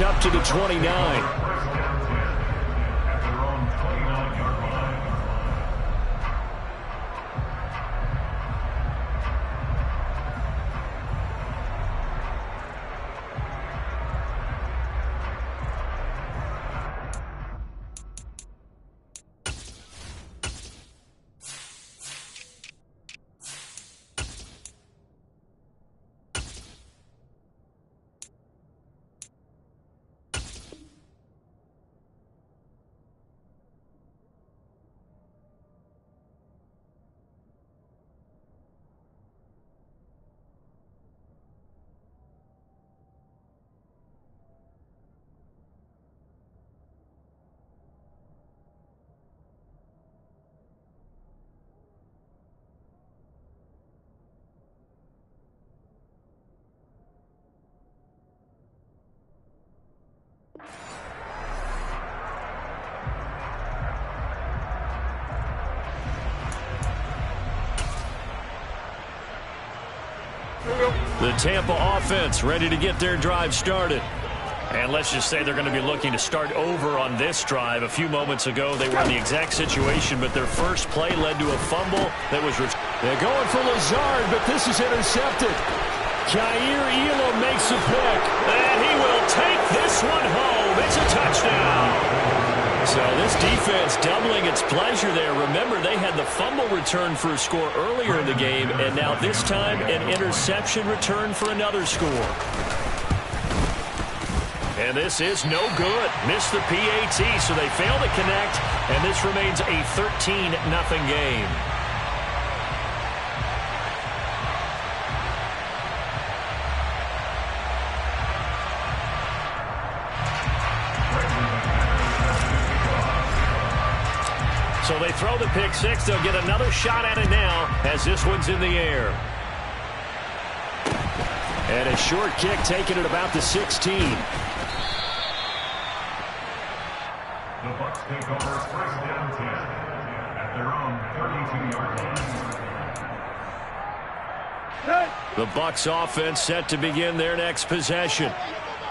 Up to the 29. The Tampa offense ready to get their drive started. And let's just say they're going to be looking to start over on this drive. A few moments ago, they were in the exact situation, but their first play led to a fumble that was returned. They're going for Lazard, but this is intercepted. Jair Elam makes a pick. And he will take this one home. It's a touchdown. So this defense doubling its pleasure there. Remember, they had the fumble return for a score earlier in the game, and now this time an interception return for another score. And this is no good. Missed the PAT, so they fail to connect, and this remains a 13-0 game. So they throw the pick six. They'll get another shot at it now as this one's in the air. And a short kick taken at about the 16. The Bucs take over first down 10 at their own 32-yard line. The Bucs offense set to begin their next possession.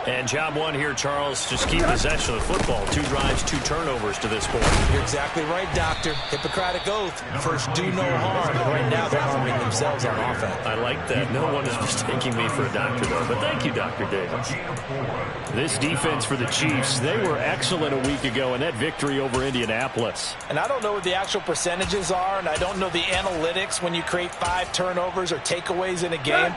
And job one here, Charles, just keep possession of the football. 2 drives, 2 turnovers to this point. You're exactly right, Doctor. Hippocratic oath. First, do no harm. And right now, they're harming themselves on offense. I like that. No one is mistaking me for a doctor, though. But thank you, Dr. Davis. This defense for the Chiefs, they were excellent a week ago in that victory over Indianapolis. And I don't know what the actual percentages are, and I don't know the analytics when you create 5 turnovers or takeaways in a game.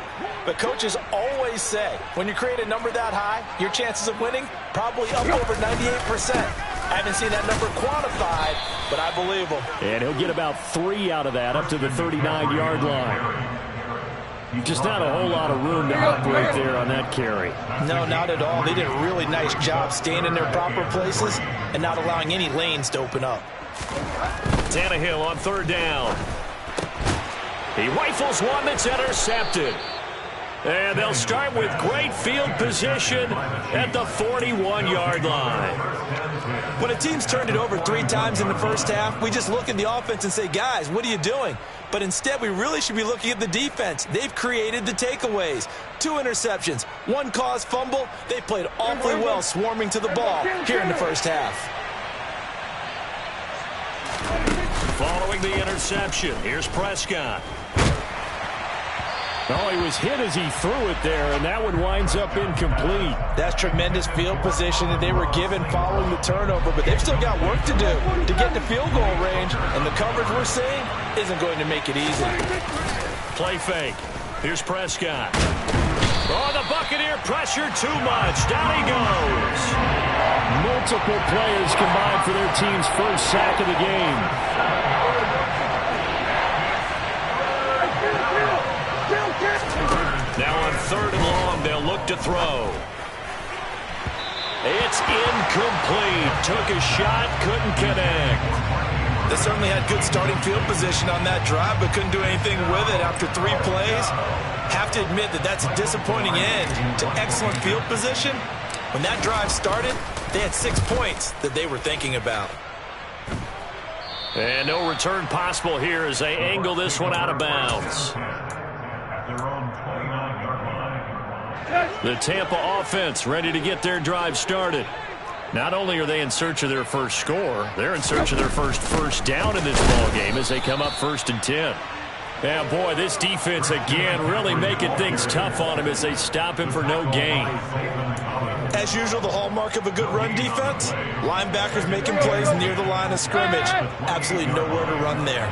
But coaches always say, when you create a number that high, your chances of winning probably up over 98%. I haven't seen that number quantified, but I believe him. And he'll get about 3 out of that up to the 39-yard line. Just not a whole lot of room to operate there on that carry. No, not at all. They did a really nice job staying in their proper places and not allowing any lanes to open up. Tannehill on 3rd down. He rifles one that's intercepted. And they'll start with great field position at the 41-yard line. When a team's turned it over 3 times in the first half, we just look at the offense and say, guys, what are you doing? But instead, we really should be looking at the defense. They've created the takeaways. 2 interceptions, 1 caused fumble. They played awfully well swarming to the ball here in the first half. Following the interception, here's Prescott. Oh, he was hit as he threw it there, and that one winds up incomplete. That's tremendous field position that they were given following the turnover, but they've still got work to do to get to field goal range, and the coverage we're seeing isn't going to make it easy. Play fake. Here's Prescott. Oh, the Buccaneer pressure too much. Down he goes. Multiple players combined for their team's first sack of the game. Now on 3rd and long, they'll look to throw. It's incomplete. Took a shot, couldn't connect. They certainly had good starting field position on that drive, but couldn't do anything with it after 3 plays. Have to admit that that's a disappointing end to excellent field position. When that drive started, they had 6 points that they were thinking about. And no return possible here as they angle this one out of bounds. The Tampa offense ready to get their drive started. Not only are they in search of their first score, they're in search of their first down in this ball game as they come up 1st and 10. Yeah, boy, this defense again really making things tough on him as they stop him for no gain. As usual, the hallmark of a good run defense, linebackers making plays near the line of scrimmage. Absolutely nowhere to run there.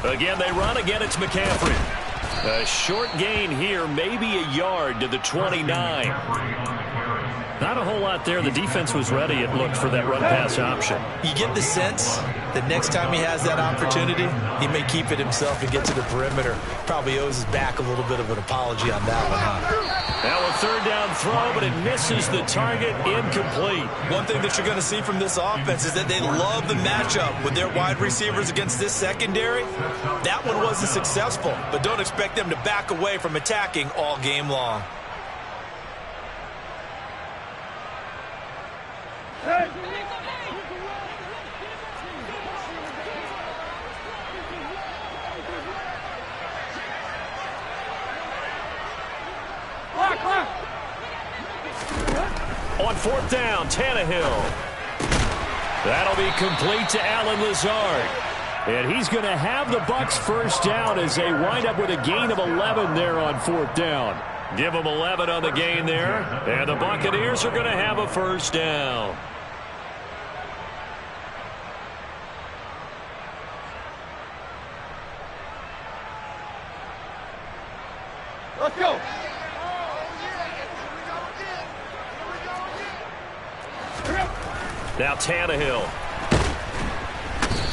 Again, they run. Again, it's McCaffrey. A short gain here, maybe a yard to the 29. Not a whole lot there. The defense was ready, it looked, for that run-pass option. You get the sense that next time he has that opportunity, he may keep it himself and get to the perimeter. Probably owes his back a little bit of an apology on that one, huh? Now a 3rd down throw, but it misses the target, incomplete. One thing that you're going to see from this offense is that they love the matchup with their wide receivers against this secondary. That one wasn't successful, but don't expect them to back away from attacking all game long. On 4th down, Tannehill. That'll be complete to Allen Lazard. And he's going to have the Bucs first down as they wind up with a gain of 11 there on 4th down. Give them 11 on the gain there. And the Buccaneers are going to have a first down. Let's go. Now Tannehill.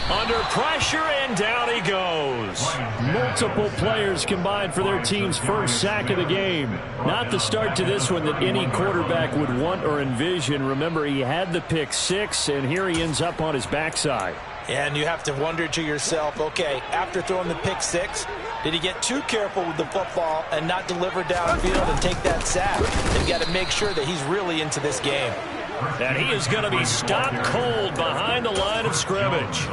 Under pressure, and down he goes. Multiple players combined for their team's first sack of the game. Not the start to this one that any quarterback would want or envision. Remember, he had the pick 6, and here he ends up on his backside. And you have to wonder to yourself, okay, after throwing the pick 6, did he get too careful with the football and not deliver downfield and take that sack? They've got to make sure that he's really into this game. And he is going to be stopped cold behind the line of scrimmage.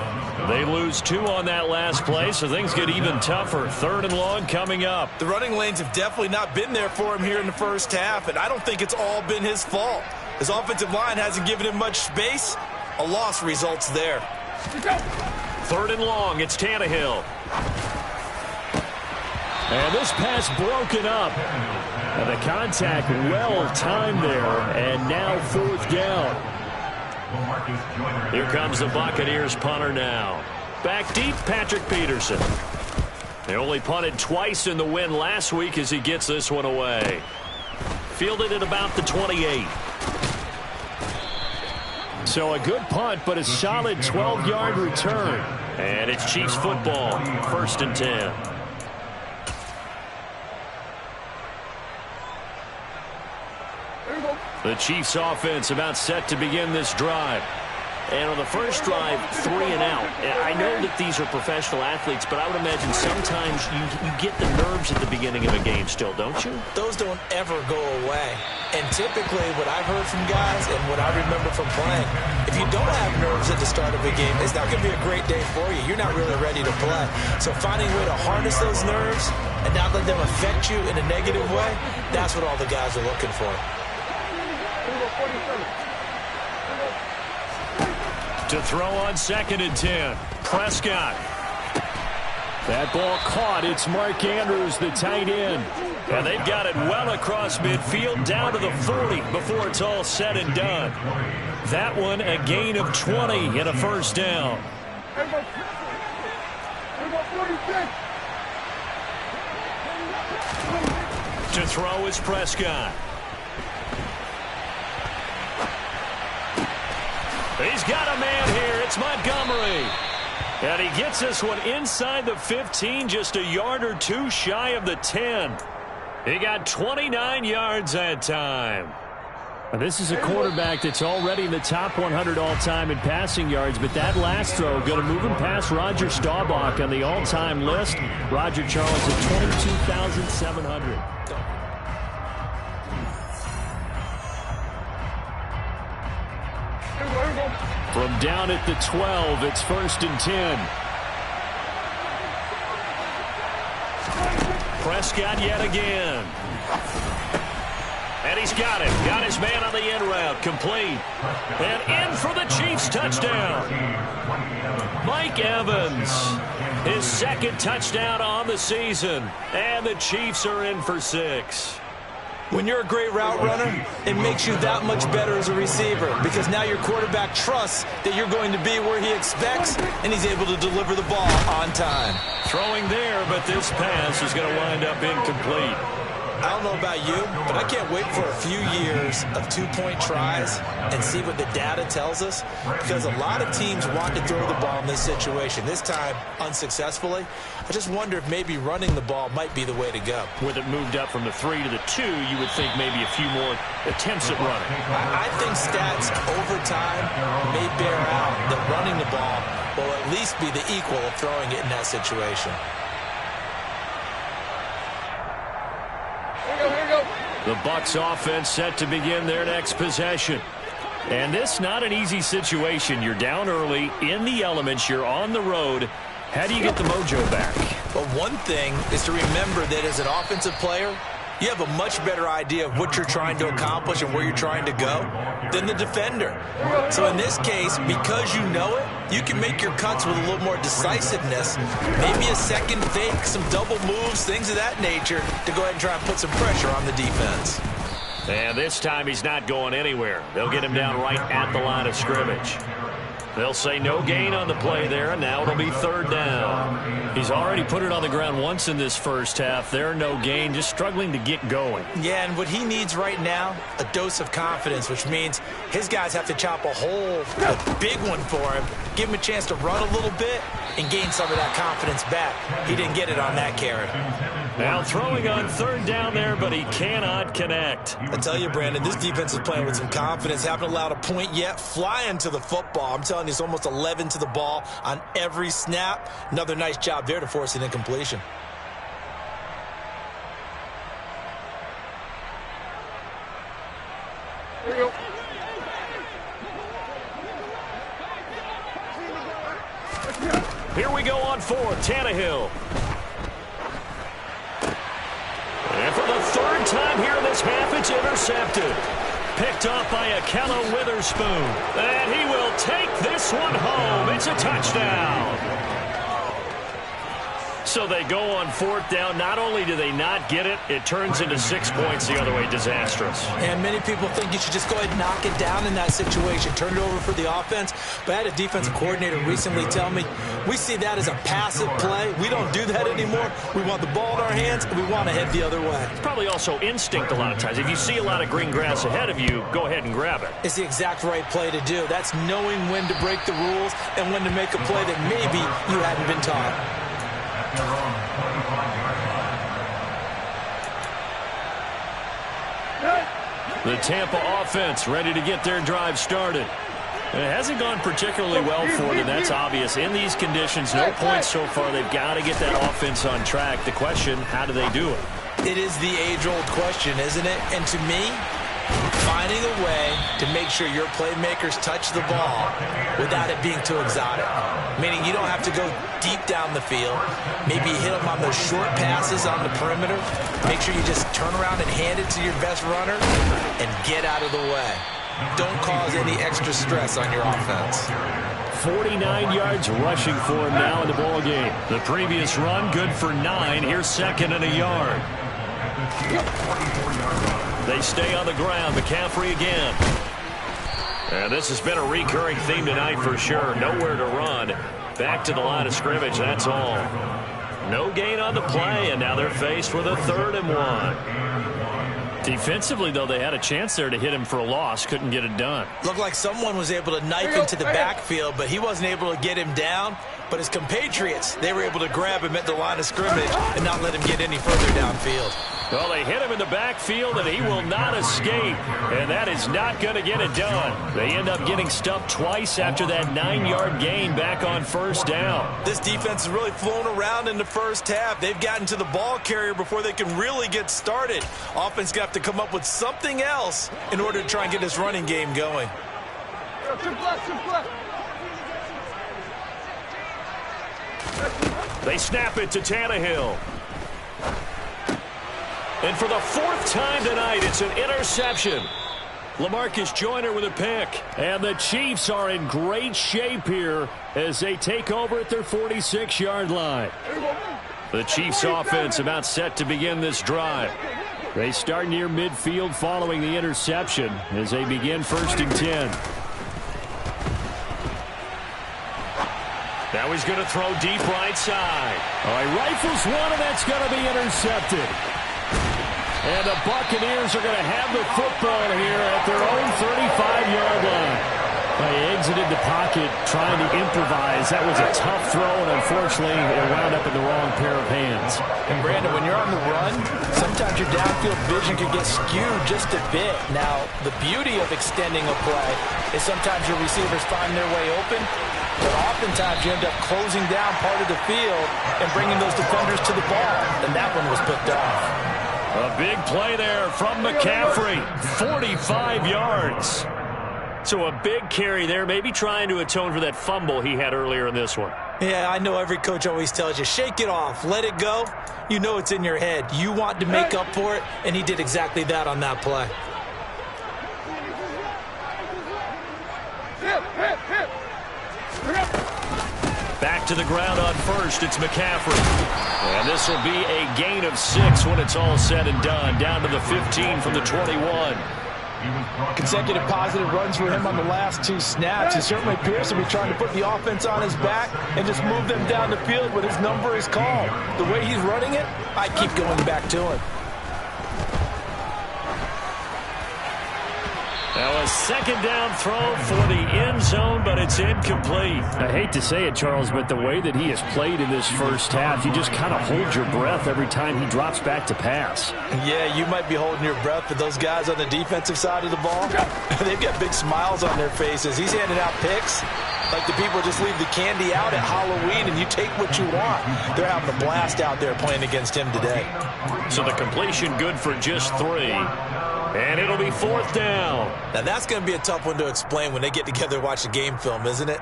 They lose 2 on that last play, so things get even tougher. 3rd and long coming up. The running lanes have definitely not been there for him here in the first half, and I don't think it's all been his fault. His offensive line hasn't given him much space. A loss results there. 3rd and long, it's Tannehill. And this pass broken up. And the contact well timed there, and now 4th down. Here comes the Buccaneers punter now. Back deep, Patrick Peterson. They only punted twice in the win last week as he gets this one away. Fielded at about the 28. So a good punt, but a solid 12-yard return. And it's Chiefs football, 1st and 10. The Chiefs offense about set to begin this drive. And on the first drive, 3 and out. I know that these are professional athletes, but I would imagine sometimes you get the nerves at the beginning of a game still, don't you? Those don't ever go away. And typically what I've heard from guys and what I remember from playing, if you don't have nerves at the start of a game, it's not going to be a great day for you. You're not really ready to play. So finding a way to harness those nerves and not let them affect you in a negative way, that's what all the guys are looking for. To throw on 2nd and 10. Prescott. That ball caught. It's Mark Andrews, the tight end. And they've got it well across midfield down to the 40 before it's all said and done. That one a gain of 20 and a first down. To throw is Prescott. He's got a man here. It's Montgomery. And he gets this one inside the 15, just a yard or 2 shy of the 10. He got 29 yards that time. Now, this is a quarterback that's already in the top 100 all-time in passing yards, but that last throw going to move him past Roger Staubach on the all-time list. Roger Charles at 22,700. From down at the 12, it's 1st and 10. Prescott yet again. And he's got it. Got his man on the end route. Complete. And in for the Chiefs touchdown. Mike Evans. His second touchdown on the season. And the Chiefs are in for 6. When you're a great route runner, it makes you that much better as a receiver because now your quarterback trusts that you're going to be where he expects, and he's able to deliver the ball on time. Throwing there, but this pass is going to wind up incomplete. I don't know about you, but I can't wait for a few years of two-point tries and see what the data tells us because a lot of teams want to throw the ball in this situation. This time, unsuccessfully. I just wonder if maybe running the ball might be the way to go. With it moved up from the 3 to the 2, you would think maybe a few more attempts at running. I think stats over time may bear out that running the ball will at least be the equal of throwing it in that situation. The Bucs offense set to begin their next possession. And this not an easy situation. You're down early, in the elements, you're on the road. How do you get the mojo back? Well, one thing is to remember that as an offensive player, you have a much better idea of what you're trying to accomplish and where you're trying to go than the defender. So in this case, because you know it, you can make your cuts with a little more decisiveness, maybe a second fake, some double moves, things of that nature, to go ahead and try and put some pressure on the defense. And this time he's not going anywhere. They'll get him down right at the line of scrimmage. They'll say no gain on the play there, and now it'll be 3rd down. He's already put it on the ground once in this first half. There, no gain, just struggling to get going. Yeah, and what he needs right now, a dose of confidence, which means his guys have to chop a big one for him, give him a chance to run a little bit, and gain some of that confidence back. He didn't get it on that carry. Now throwing on 3rd down there, but he cannot connect. I tell you, Brandon, this defense is playing with some confidence. Haven't allowed a point yet. Flying to the football. I'm telling you, it's almost 11 to the ball on every snap. Another nice job there to force an incompletion. Here we go. Here we go on 4th, Tannehill. And for the 3rd time here in this half, it's intercepted. Picked off by Akello Witherspoon. And he will take this one home. It's a touchdown. So they go on 4th down. Not only do they not get it, it turns into 6 points the other way. Disastrous. And many people think you should just go ahead and knock it down in that situation. Turn it over for the offense. But I had a defensive coordinator recently tell me, we see that as a passive play. We don't do that anymore. We want the ball in our hands, and we want to head the other way. It's probably also instinct a lot of times. If you see a lot of green grass ahead of you, go ahead and grab it. It's the exact right play to do. That's knowing when to break the rules and when to make a play that maybe you hadn't been taught. The Tampa offense ready to get their drive started. It hasn't gone particularly well for them. That's obvious. In these conditions, no points so far. They've got to get that offense on track. The question, how do they do it? It is the age-old question, isn't it? And to me, finding a way to make sure your playmakers touch the ball without it being too exotic. Meaning you don't have to go deep down the field. Maybe hit them on those short passes on the perimeter. Make sure you just turn around and hand it to your best runner and get out of the way. Don't cause any extra stress on your offense. 49 yards rushing for him now in the ball game. The previous run, good for 9. Here's 2nd and a yard. They stay on the ground. McCaffrey again. And this has been a recurring theme tonight for sure. Nowhere to run. Back to the line of scrimmage, that's all. No gain on the play, and now they're faced with a 3rd and 1. Defensively, though, they had a chance there to hit him for a loss. Couldn't get it done. Looked like someone was able to knife into the backfield, but he wasn't able to get him down. But his compatriots, they were able to grab him at the line of scrimmage and not let him get any further downfield. Well, they hit him in the backfield, and he will not escape. And that is not going to get it done. They end up getting stuffed twice after that 9-yard gain back on 1st down. This defense has really flown around in the first half. They've gotten to the ball carrier before they can really get started. Offense going to have to come up with something else in order to try and get this running game going. They snap it to Tannehill. And for the fourth time tonight, it's an interception. LaMarcus Joyner with a pick. And the Chiefs are in great shape here as they take over at their 46-yard line. The Chiefs offense about set to begin this drive. They start near midfield following the interception as they begin 1st and 10. Now he's going to throw deep right side. All right, rifles one, and that's going to be intercepted. And the Buccaneers are going to have the football here at their own 35-yard line. They exited the pocket trying to improvise. That was a tough throw, and unfortunately, it wound up in the wrong pair of hands. And, Brandon, when you're on the run, sometimes your downfield vision can get skewed just a bit. Now, the beauty of extending a play is sometimes your receivers find their way open, but oftentimes you end up closing down part of the field and bringing those defenders to the ball, and that one was picked off. A big play there from McCaffrey, 45 yards. So a big carry there, maybe trying to atone for that fumble he had earlier in this one. Yeah, I know every coach always tells you, shake it off, let it go. You know it's in your head. You want to make up for it, and he did exactly that on that play. Back to the ground on first, it's McCaffrey. And this will be a gain of 6 when it's all said and done. Down to the 15 from the 21. Consecutive positive runs for him on the last 2 snaps. He certainly appears to be trying to put the offense on his back and just move them down the field when his number is called. The way he's running it, I keep going back to him. Now a second down throw for the end zone, but it's incomplete. I hate to say it, Charles, but the way that he has played in this first half, you just kind of hold your breath every time he drops back to pass. Yeah, you might be holding your breath, but those guys on the defensive side of the ball, they've got big smiles on their faces. He's handing out picks like the people just leave the candy out at Halloween and you take what you want. They're having a blast out there playing against him today. So the completion good for just 3. And it'll be 4th down. Now, that's going to be a tough one to explain when they get together and watch the game film, isn't it?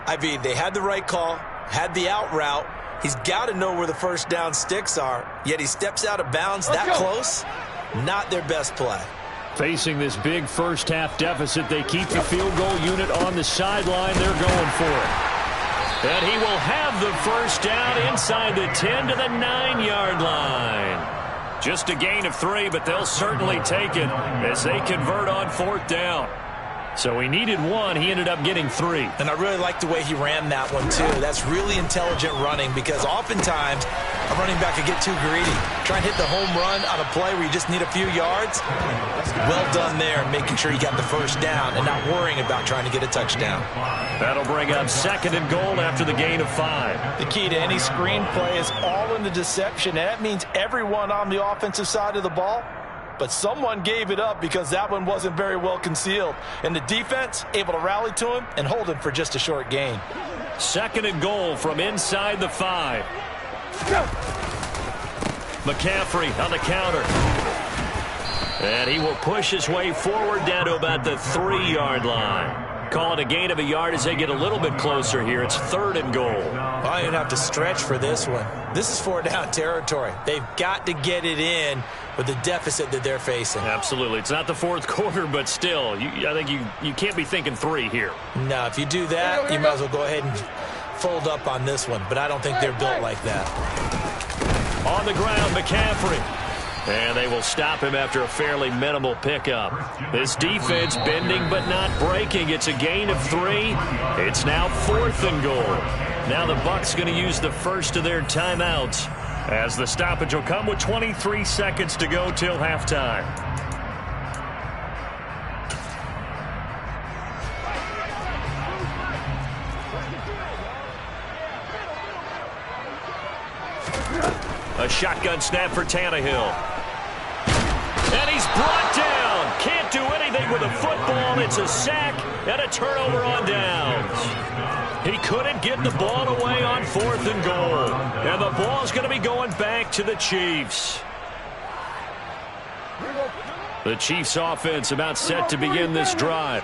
I mean, they had the right call, had the out route. He's got to know where the first down sticks are, yet he steps out of bounds that close. Not their best play. Facing this big first-half deficit, they keep the field goal unit on the sideline. They're going for it. And he will have the first down inside the 10 to the 9-yard line. Just a gain of 3, but they'll certainly take it as they convert on 4th down. So he needed 1. He ended up getting 3. And I really like the way he ran that one, too. That's really intelligent running because oftentimes a running back could get too greedy. Try and hit the home run on a play where you just need a few yards. Well done there, making sure you got the first down and not worrying about trying to get a touchdown. That'll bring up 2nd and goal after the gain of 5. The key to any screenplay is all in the deception. And that means everyone on the offensive side of the ball. But someone gave it up because that one wasn't very well concealed. And the defense able to rally to him and hold him for just a short gain. 2nd and goal from inside the 5. McCaffrey on the counter. And he will push his way forward down to about the 3-yard line. Call it a gain of a yard as they get a little bit closer here. It's 3rd and goal. I didn't have to stretch for this one. This is 4-down territory. They've got to get it in with the deficit that they're facing. Absolutely. It's not the 4th quarter, but still, I think you can't be thinking 3 here. No, if you do that, you might as well go ahead and fold up on this one. But I don't think they're built like that. On the ground, McCaffrey. And they will stop him after a fairly minimal pickup. This defense bending but not breaking. It's a gain of 3. It's now 4th and goal. Now the Bucs going to use the first of their timeouts as the stoppage will come with 23 seconds to go till halftime. A shotgun snap for Tannehill. And he's brought down. Can't do anything with a football. It's a sack and a turnover on downs. He couldn't get the ball away on 4th and goal. And the ball's going to be going back to the Chiefs. The Chiefs offense about set to begin this drive.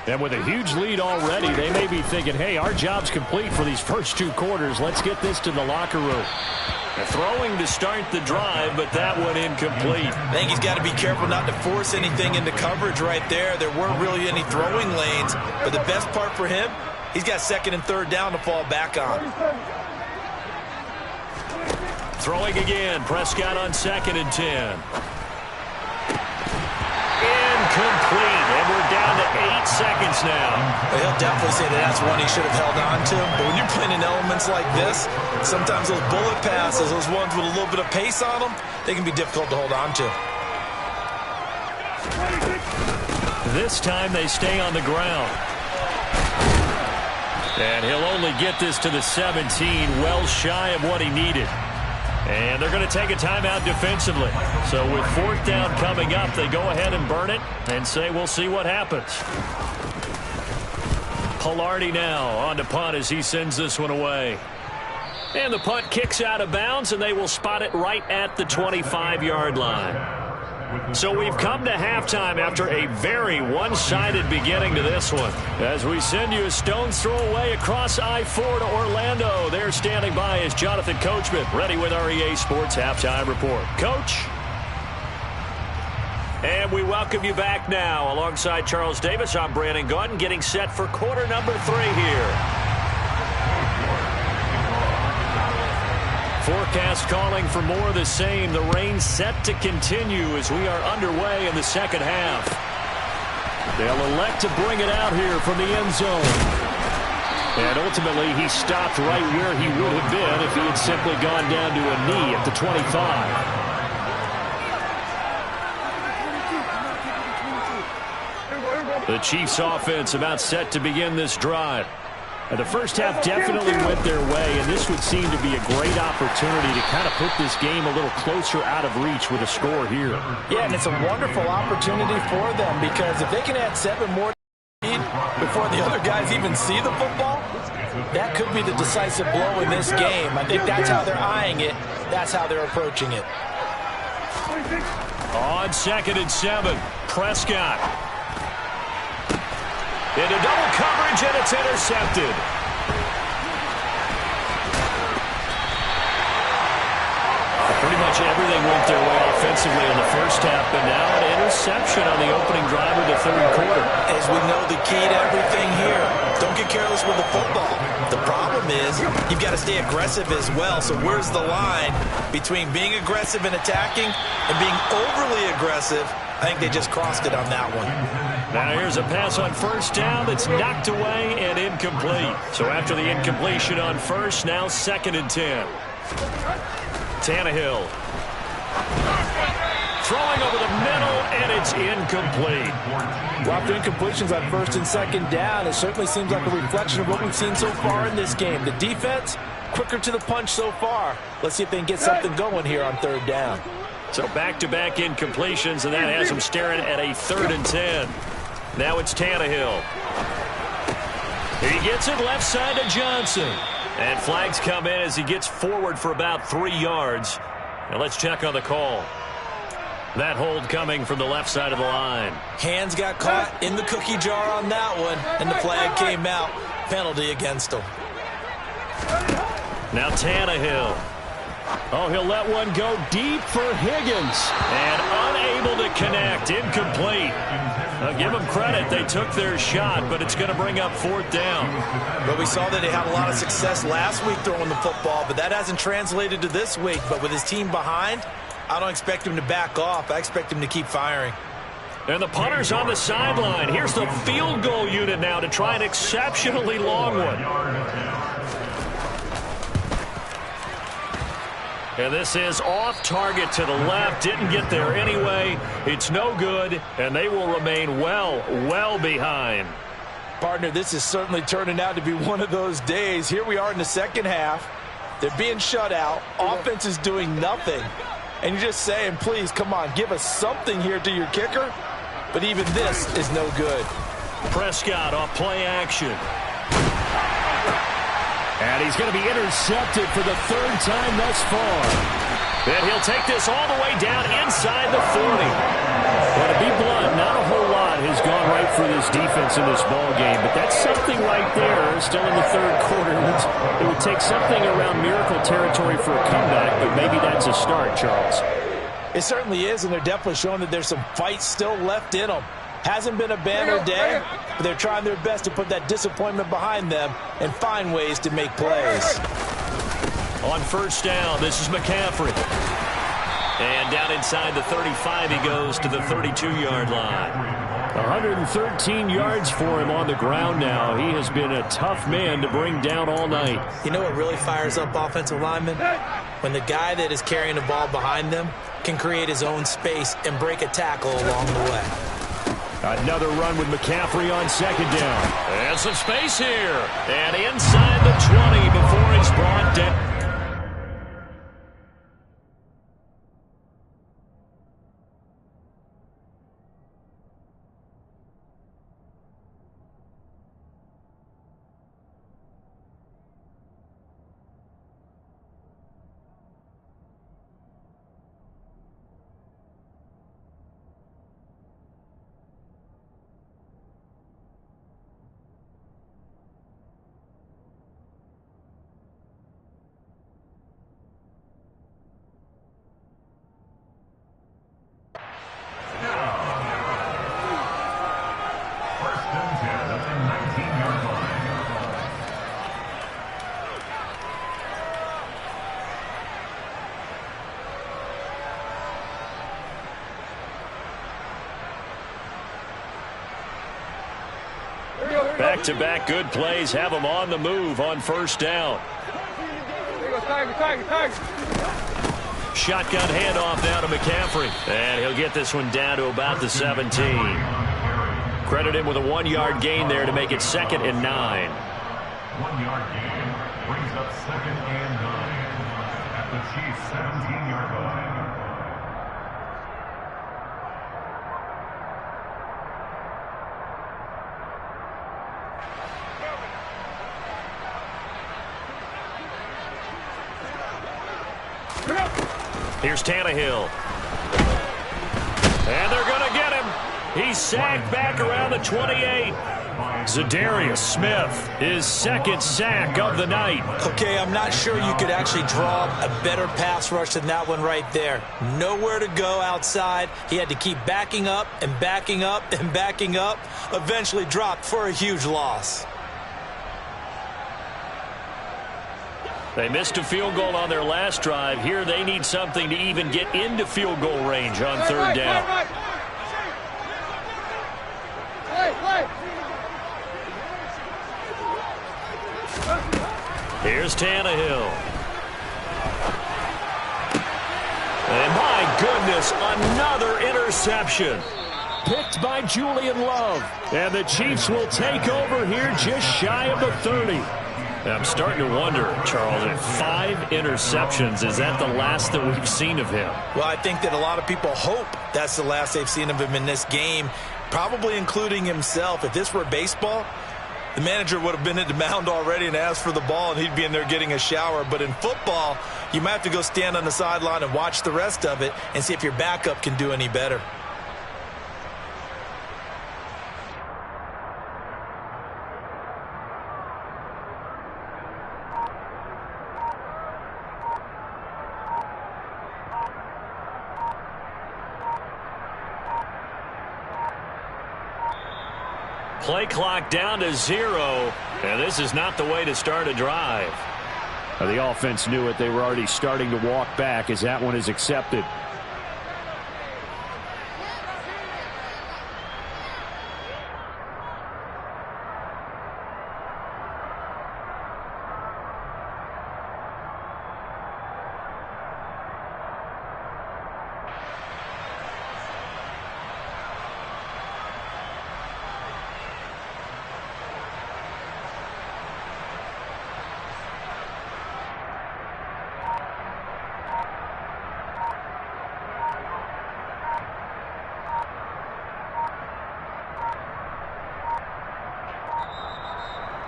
And with a huge lead already, they may be thinking, hey, our job's complete for these first 2 quarters. Let's get this to the locker room. Throwing to start the drive, but that one incomplete. I think he's got to be careful not to force anything into coverage right there. There weren't really any throwing lanes, but the best part for him, he's got 2nd and 3rd down to fall back on. Throwing again, Prescott on 2nd and 10. Incomplete, and we're down to 8 seconds now. Well, he'll definitely say that's one he should have held on to. But when you're playing in elements like this, sometimes those bullet passes, those ones with a little bit of pace on them, they can be difficult to hold on to. This time they stay on the ground. And he'll only get this to the 17, well shy of what he needed. And they're going to take a timeout defensively. So with 4th down coming up, they go ahead and burn it and say we'll see what happens. Pilardi now on to punt as he sends this one away. And the punt kicks out of bounds, and they will spot it right at the 25-yard line. So we've come to halftime after a very one-sided beginning to this one. As we send you a stone's throw away across I-4 to Orlando. There standing by is Jonathan Coachman, ready with our EA Sports Halftime Report. Coach? And we welcome you back now. Alongside Charles Davis, I'm Brandon Gaudin, getting set for quarter number 3 here. Forecast calling for more of the same. The rain set to continue as we are underway in the second half. They'll elect to bring it out here from the end zone. And ultimately, he stopped right where he would have been if he had simply gone down to a knee at the 25. The Chiefs offense about set to begin this drive. The first half definitely went their way, and this would seem to be a great opportunity to kind of put this game a little closer out of reach with a score here. Yeah, and it's a wonderful opportunity for them because if they can add 7 more speed before the other guys even see the football, that could be the decisive blow in this game. I think that's how they're eyeing it. That's how they're approaching it. On 2nd and 7, Prescott. Into double coverage, and it's intercepted. Pretty much everything went their way offensively in the first half, but now an interception on the opening drive of the 3rd quarter. As we know, the key to everything here, don't get careless with the football. The problem is you've got to stay aggressive as well. So where's the line between being aggressive and attacking and being overly aggressive? I think they just crossed it on that one. Now here's a pass on 1st down that's knocked away and incomplete. So after the incompletion on 1st, now 2nd and 10. Tannehill. Throwing over the middle, and it's incomplete. Dropped incompletions on 1st and 2nd down. It certainly seems like a reflection of what we've seen so far in this game. The defense, quicker to the punch so far. Let's see if they can get something going here on 3rd down. So back-to-back incompletions, and that has them staring at a 3rd and 10. Now it's Tannehill. He gets it left side to Johnson. And flags come in as he gets forward for about 3 yards. Now let's check on the call. That hold coming from the left side of the line. Hands got caught in the cookie jar on that one, and the flag came out. Penalty against him. Now Tannehill. Oh, he'll let one go deep for Higgins. And unable to connect. Incomplete. Give them credit. They took their shot, but it's going to bring up 4th down. But we saw that they had a lot of success last week throwing the football, but that hasn't translated to this week. But with his team behind, I don't expect him to back off. I expect him to keep firing. And the punter's on the sideline. Here's the field goal unit now to try an exceptionally long one. And this is off target to the left. Didn't get there anyway. It's no good, and they will remain well behind. Partner, this is certainly turning out to be one of those days. Here we are in the second half. They're being shut out. Offense is doing nothing. And you're just saying, please, come on, give us something here to your kicker. But even this is no good. Prescott off play action. And he's going to be intercepted for the 3rd time thus far. And he'll take this all the way down inside the 40. Well, to be blunt, not a whole lot has gone right for this defense in this ball game, but that's something right there. Still in the third quarter. It would take something around miracle territory for a comeback, but maybe that's a start, Charles. It certainly is, and they're definitely showing that there's some fight still left in them. Hasn't been a banner day, but they're trying their best to put that disappointment behind them and find ways to make plays. On first down, this is McCaffrey. And down inside the 35, he goes to the 32-yard line. 113 yards for him on the ground now. He has been a tough man to bring down all night. You know what really fires up offensive linemen? When the guy that is carrying the ball behind them can create his own space and break a tackle along the way. Another run with McCaffrey on second down. And some space here. And inside the 20 before he's brought down. Back-to-back good plays have him on the move on first down. Shotgun handoff now to McCaffrey. And he'll get this one down to about the 17. Credit him with a 1-yard gain there to make it 2nd and 9. 1-yard gain brings up 2nd and 9 at the Chiefs' 17-yard line. Here's Tannehill. And they're going to get him. He's sacked back around the 28. Zadarius Smith, his 2nd sack of the night. Okay, I'm not sure you could actually draw a better pass rush than that one right there. Nowhere to go outside. He had to keep backing up and backing up and backing up. Eventually dropped for a huge loss. They missed a field goal on their last drive. Here they need something to even get into field goal range on third down. Here's Tannehill. And my goodness, another interception. Picked by Julian Love. And the Chiefs will take over here just shy of the 30. I'm starting to wonder, Charles, if 5 interceptions, is that the last that we've seen of him? Well, I think that a lot of people hope that's the last they've seen of him in this game, probably including himself. If this were baseball, the manager would have been at the mound already and asked for the ball, and he'd be in there getting a shower. But in football, you might have to go stand on the sideline and watch the rest of it and see if your backup can do any better. Play clock down to 0, and this is not the way to start a drive. The offense knew it. They were already starting to walk back as that one is accepted.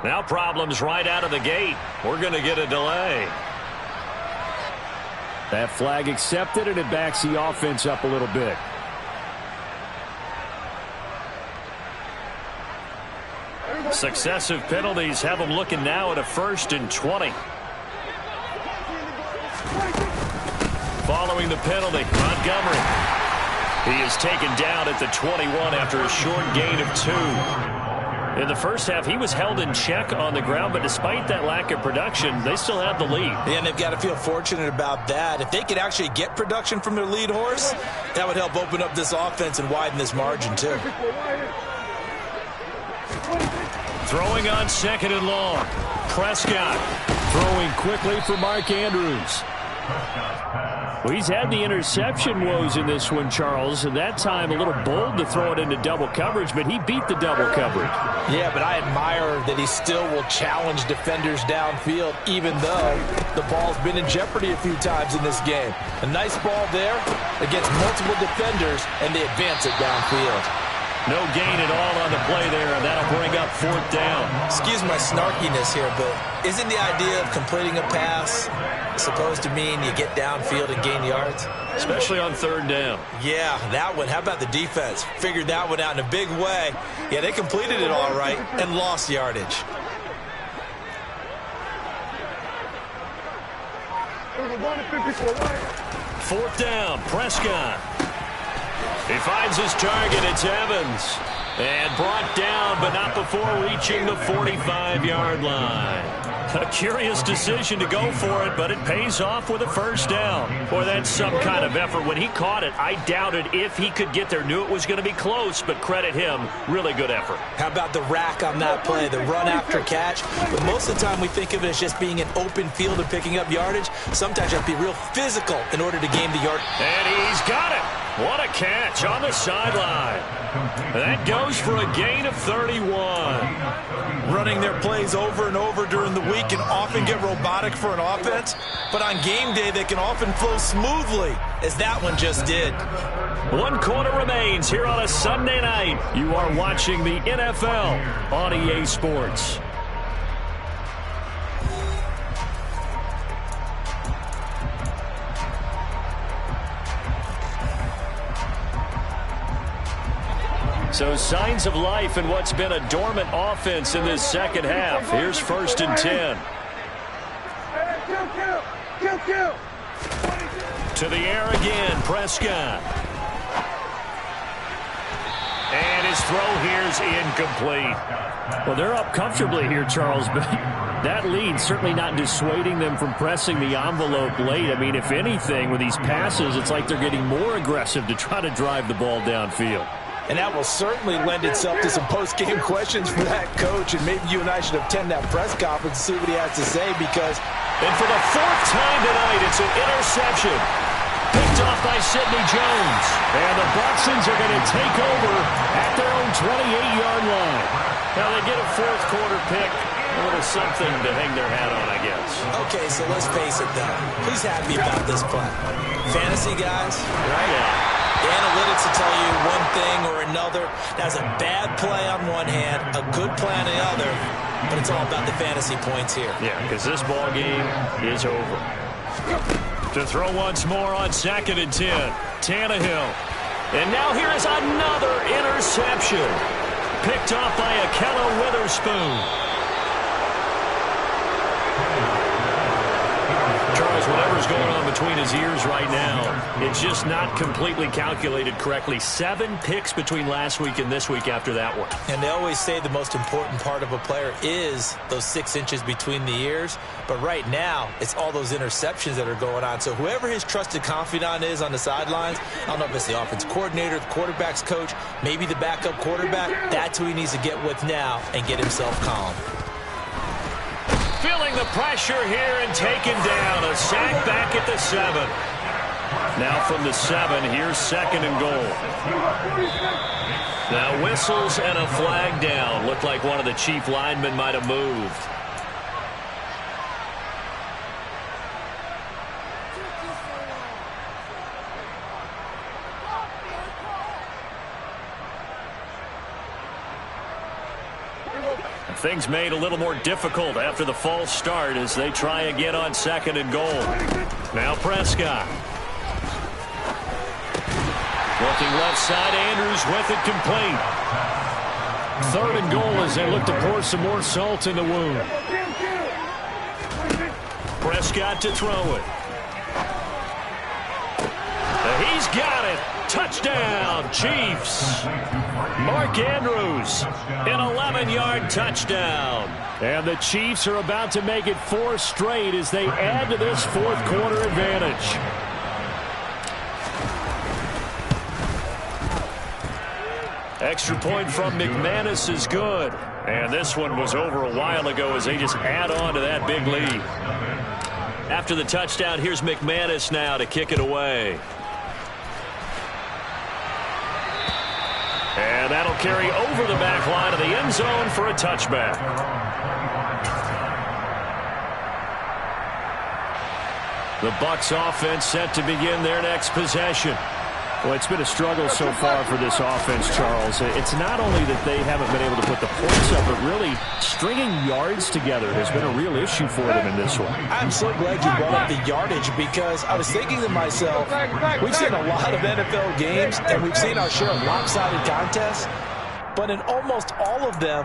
Now problems right out of the gate. We're going to get a delay. That flag accepted, and it backs the offense up a little bit. Successive penalties have them looking now at a 1st and 20. Following the penalty, Montgomery. He is taken down at the 21 after a short gain of 2. In the first half, he was held in check on the ground, but despite that lack of production, they still have the lead. Yeah, and they've got to feel fortunate about that. If they could actually get production from their lead horse, that would help open up this offense and widen this margin, too. Throwing on 2nd and long. Prescott. Throwing quickly for Mark Andrews. Well, he's had the interception woes in this one, Charles, and that time a little bold to throw it into double coverage, but he beat the double coverage. Yeah, but I admire that he still will challenge defenders downfield, even though the ball's been in jeopardy a few times in this game. A nice ball there against multiple defenders, and they advance it downfield. No gain at all on the play there, and that'll bring up 4th down. Excuse my snarkiness here, but isn't the idea of completing a pass supposed to mean you get downfield and gain yards? Especially on 3rd down. Yeah, that one. How about the defense? Figured that one out in a big way. Yeah, they completed it all right and lost yardage. Fourth down, Prescott. He finds his target. It's Evans. And brought down, but not before reaching the 45-yard line. A curious decision to go for it, but it pays off with a 1st down. Boy, that's some kind of effort. When he caught it, I doubted if he could get there. Knew it was going to be close, but credit him. Really good effort. How about the rack on that play, the run after catch? But most of the time we think of it as just being an open field and picking up yardage. Sometimes you have to be real physical in order to gain the yard. And he's got it. What a catch on the sideline. That goes for a gain of 31. Running their plays over and over during the week can often get robotic for an offense, but on game day they can often flow smoothly, as that one just did. 1 quarter remains here on a Sunday night. You are watching the NFL on EA Sports. So signs of life in what's been a dormant offense in this second half. Here's 1st and 10. To the air again, Prescott. And his throw here's incomplete. Well, they're up comfortably here, Charles, but that lead certainly not dissuading them from pressing the envelope late. I mean, if anything, with these passes, it's like they're getting more aggressive to try to drive the ball downfield. And that will certainly lend itself to some post-game questions for that coach. And maybe you and I should attend that press conference and see what he has to say, because... And for the 4th time tonight, it's an interception. Picked off by Sidney Jones. And the Bucsons are going to take over at their own 28-yard line. Now they get a 4th quarter pick. A little something to hang their hat on, I guess. Okay, so let's face it, though. Who's happy about this play? Fantasy guys, right? Yeah. The analytics will tell you one thing or another. That's a bad play on one hand, a good play on the other, but it's all about the fantasy points here. Yeah, because this ball game is over. To throw once more on 2nd and 10. Tannehill. And now here is another interception. Picked off by Akello Witherspoon. Charles, whatever's going on between his ears right now, it's just not completely calculated correctly. 7 picks between last week and this week after that one. And they always say the most important part of a player is those 6 inches between the ears. But right now, it's all those interceptions that are going on. So whoever his trusted confidant is on the sidelines, I don't know if it's the offense coordinator, the quarterback's coach, maybe the backup quarterback, that's who he needs to get with now and get himself calm. Feeling the pressure here and taken down. A sack back at the 7. Now from the 7, here's 2nd and goal. Now whistles and a flag down. Looked like one of the chief linemen might have moved. Things made a little more difficult after the false start as they try again on 2nd and goal. Now Prescott. Looking left side, Andrews with it complete. 3rd and goal as they look to pour some more salt in the wound. Prescott to throw it. He's got it. Touchdown, Chiefs. Mark Andrews, an 11-yard touchdown. And the Chiefs are about to make it 4 straight as they add to this 4th quarter advantage. Extra point from McManus is good. And this one was over a while ago as they just add on to that big lead. After the touchdown, here's McManus now to kick it away. And that'll carry over the back line of the end zone for a touchback. The Bucs offense set to begin their next possession. Well, it's been a struggle so far for this offense, Charles. It's not only that they haven't been able to put the points up, but really stringing yards together has been a real issue for them in this one. I'm so glad you brought up the yardage because I was thinking to myself, we've seen a lot of NFL games and we've seen our share of lopsided contests, but in almost all of them,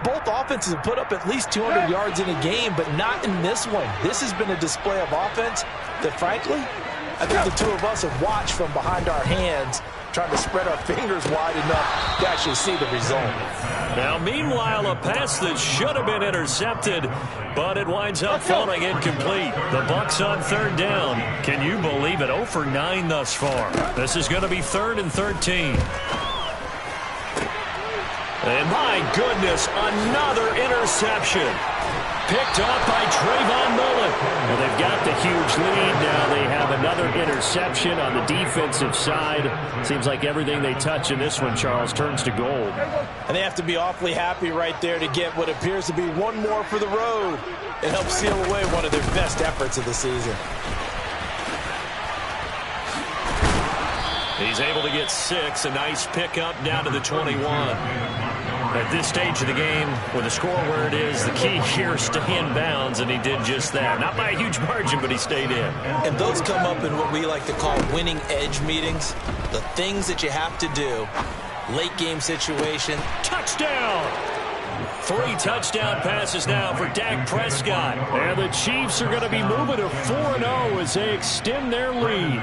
both offenses have put up at least 200 yards in a game, but not in this one. This has been a display of offense that, frankly, I think the two of us have watched from behind our hands, trying to spread our fingers wide enough to actually see the result. Now, meanwhile, a pass that should have been intercepted, but it winds up falling incomplete. The Bucs on 3rd down. Can you believe it? 0 for 9 thus far. This is going to be 3rd and 13. And my goodness, another interception. Picked off by Trayvon Mullen. Well, they've got the huge lead. Now they have another interception on the defensive side. Seems like everything they touch in this one, Charles, turns to gold. And they have to be awfully happy right there to get what appears to be one more for the road. It helps seal away one of their best efforts of the season. He's able to get 6. A nice pickup down to the 21. At this stage of the game, with the score where it is, the key here is stay in bounds, and he did just that. Not by a huge margin, but he stayed in. And those come up in what we like to call winning edge meetings. The things that you have to do. Late game situation. Touchdown! 3 touchdown passes now for Dak Prescott. And the Chiefs are going to be moving to 4-0 as they extend their lead.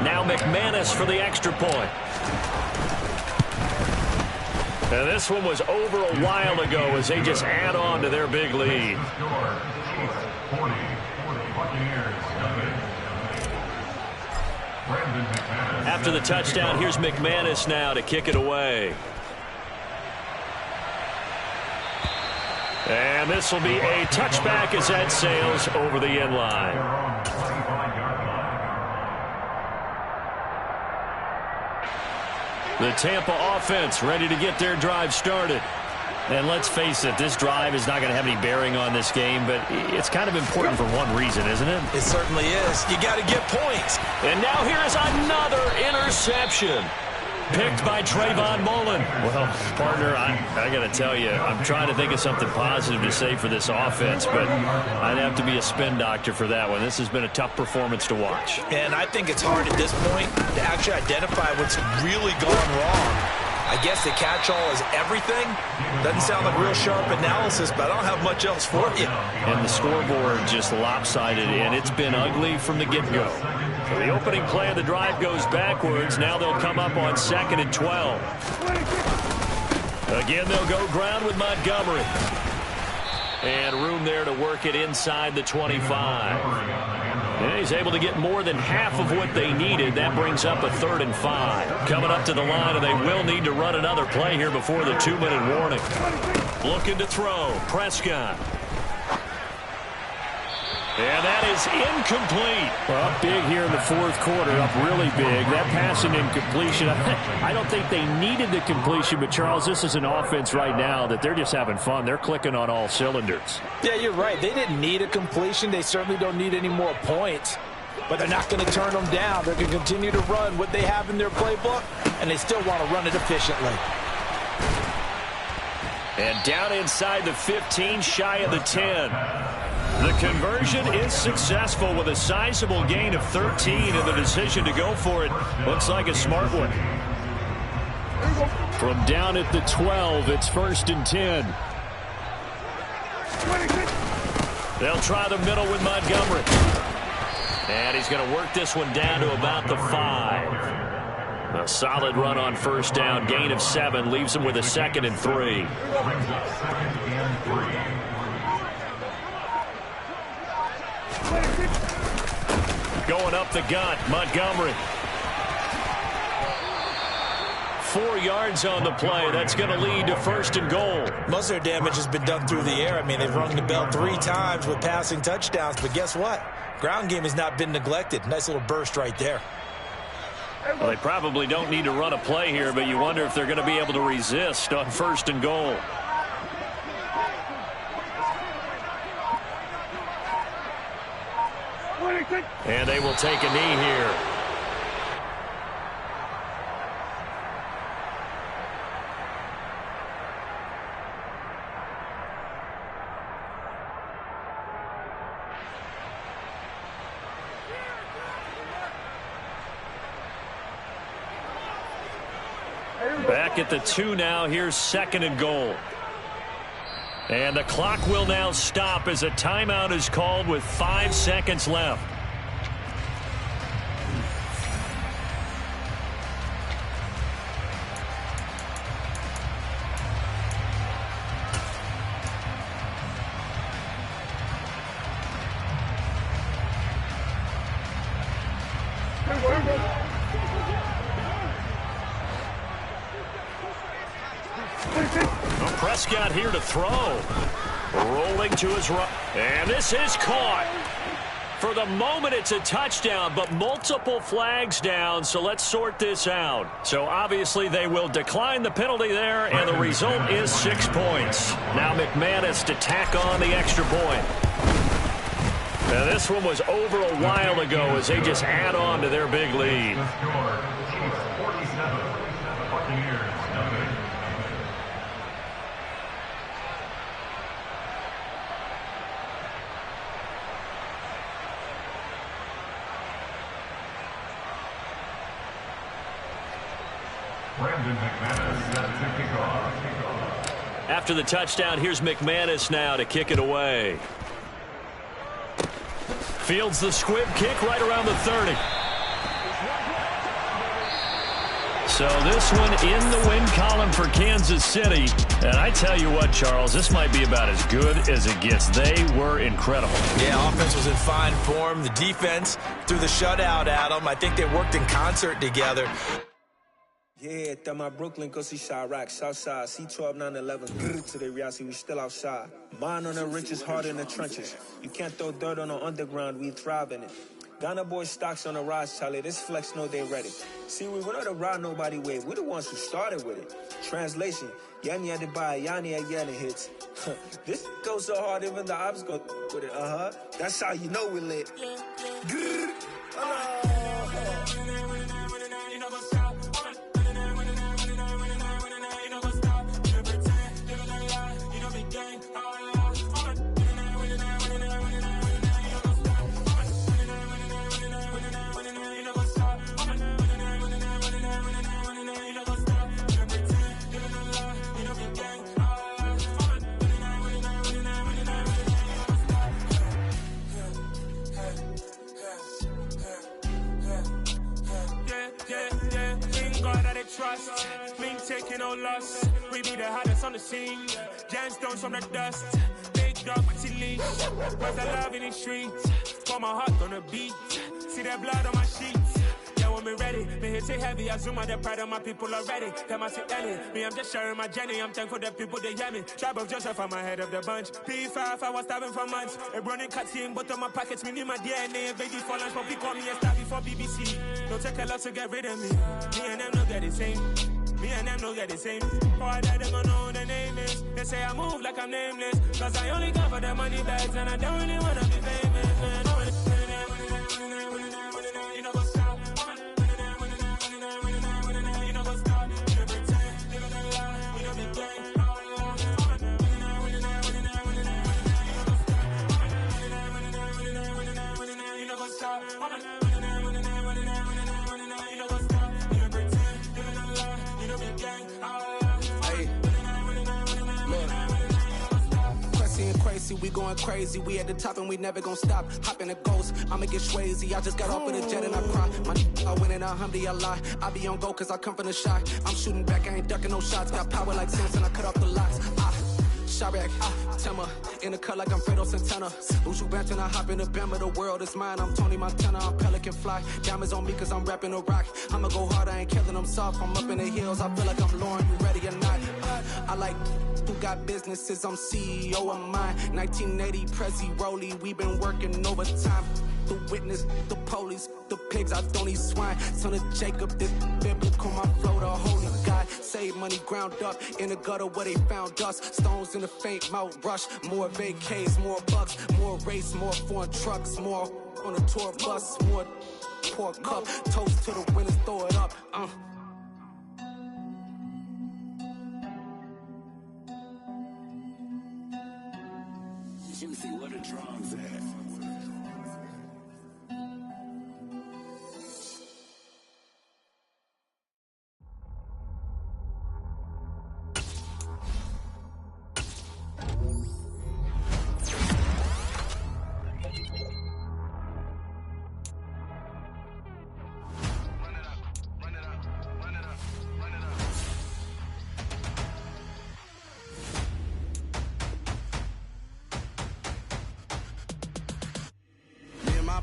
Now McManus for the extra point. And this one was over a while ago as they just add on to their big lead. After the touchdown, here's McManus now to kick it away. And this will be a touchback as that sails over the end line. The Tampa offense ready to get their drive started. And let's face it, this drive is not going to have any bearing on this game, but it's kind of important for one reason, isn't it? It certainly is. You got to get points. And now here's another interception. Picked by Trayvon Mullen. Well, partner, I got to tell you, I'm trying to think of something positive to say for this offense, but I'd have to be a spin doctor for that one. This has been a tough performance to watch. And I think it's hard at this point to actually identify what's really gone wrong. I guess the catch-all is everything. Doesn't sound like real sharp analysis, but I don't have much else for you. And the scoreboard just lopsided, and it's been ugly from the get-go. So the opening play of the drive goes backwards. Now they'll come up on 2nd and 12. Again, they'll go ground with Montgomery. And room there to work it inside the 25. And he's able to get more than half of what they needed. That brings up a 3rd and 5. Coming up to the line, and they will need to run another play here before the 2-minute warning. Looking to throw. Prescott. And that is incomplete. Well, up big here in the 4th quarter, up really big. That passing incompletion, I don't think they needed the completion, but Charles, this is an offense right now that they're just having fun. They're clicking on all cylinders. Yeah, you're right. They didn't need a completion. They certainly don't need any more points, but they're not going to turn them down. They're going to continue to run what they have in their playbook, and they still want to run it efficiently. And down inside the 15, shy of the 10. The conversion is successful with a sizable gain of 13, and the decision to go for it looks like a smart one. From down at the 12, it's 1st and 10. They'll try the middle with Montgomery. And he's going to work this one down to about the 5. A solid run on 1st down, gain of 7, leaves him with a 2nd and 3. Brings up 2nd and 3. Going up the gut, Montgomery. 4 yards on the play. That's going to lead to 1st and goal. Most of their damage has been done through the air. I mean, they've rung the bell 3 times with passing touchdowns, but guess what? Ground game has not been neglected. Nice little burst right there. Well, they probably don't need to run a play here, but you wonder if they're going to be able to resist on 1st and goal. And they will take a knee here. Back at the 2 now. Here's 2nd and goal. And the clock will now stop as a timeout is called with 5 seconds left. Prescott here to throw. Rolling to his right. And this is caught. For the moment, it's a touchdown, but multiple flags down, so let's sort this out. So obviously they will decline the penalty there, and the result is 6 points. Now McManus to tack on the extra point. Now this one was over a while ago as they just add on to their big lead. The score, Chiefs 47, Buccaneers nothing. Brandon McManus set to kick off. After the touchdown, here's McManus now to kick it away. Fields the squib kick right around the 30. So this one in the win column for Kansas City. And I tell you what, Charles, this might be about as good as it gets. They were incredible. Yeah, offense was in fine form. The defense threw the shutout at them. I think they worked in concert together. Yeah, that my Brooklyn go see Chirac, Southside, C12, 911, to the reality, we still outside. Mine on the richest, heart in the trenches. You can't throw dirt on the underground, we thrive in it. Ghana boys stocks on the rise, Charlie, this flex know they ready. See, we went on the ride nobody wave, we the ones who started with it. Translation, Yanni had to buy, Yanni had Yanni hits. This goes so hard, even the ops go with it, That's how you know we lit. Trust, we ain't taking no loss. We be the hottest on the scene. Gemstones from the dust. Big dog with your leash. Where's the love in the streets? Pour my heart on the beat. See that blood on my sheets. Yeah, when me ready, me hit it heavy. I zoom out the pride of my people already. Them I see Ellie. Me, I'm just sharing my journey. I'm thankful that people they hear me. Tribe of Joseph, I'm ahead of the bunch. P5, I was starving for months. A running cut in, but on my pockets, me need my DNA. Baby for lunch, but call me a star before BBC. Don't take a lot to get rid of me. Me and them know that the same. Me and them know that the same. All that them gonna know the name is. They say I move like I'm nameless. Cause I only got for the money bags. And I don't really wanna be famous, man. You know what's up? You know what's up? You know pretend. You know the lie. You know the game. crazy, we going crazy. We at the top and we never gonna stop. Hop in the ghost, I'ma get Swayze. I just got off with a jet and I cry. I win in a Humvee, I lie. I be on go cause I come from the shot. I'm shooting back, I ain't ducking no shots. Got power like Samson, I cut off the locks. Chirac, Tema, in the cut like I'm Fredo Santana. Uju Banton, I hop in the Bama, the world is mine. I'm Tony Montana, I'm Pelican Fly. Diamonds on me cause I'm rapping a rock. I'ma go hard, I ain't killing them soft. I'm up in the hills, I feel like I'm Lauren, you ready or not? I like who got businesses, I'm CEO of mine. 1980 Prezi Rolly, we been working overtime. The witness, the police, the pigs, I don't eat swine. Son of Jacob, this biblical, my flow, the holy God. Save money ground up in the gutter where they found us. Stones in the faint mouth rush. More vacays, more bucks, more race, more foreign trucks, more on a tour bus, more pork cup. Toast to the winners, throw it up. Let me see what the drums at.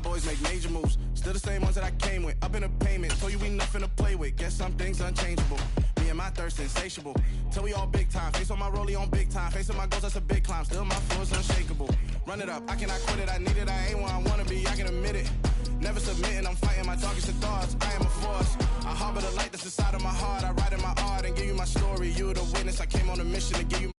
Boys make major moves, still the same ones that I came with. Up in the payment, told you we nothing to play with. Guess some things unchangeable. Me and my thirst insatiable. Till we all big time. Face on my rollie on big time. Facing my goals, that's a big climb. Still my flow is unshakable. Run it up, I cannot quit it. I need it, I ain't where I wanna be. I can admit it. Never submitting, I'm fighting my darkest of thoughts. I am a force. I harbor the light that's inside of my heart. I write in my art and give you my story. You're the witness. I came on a mission to give you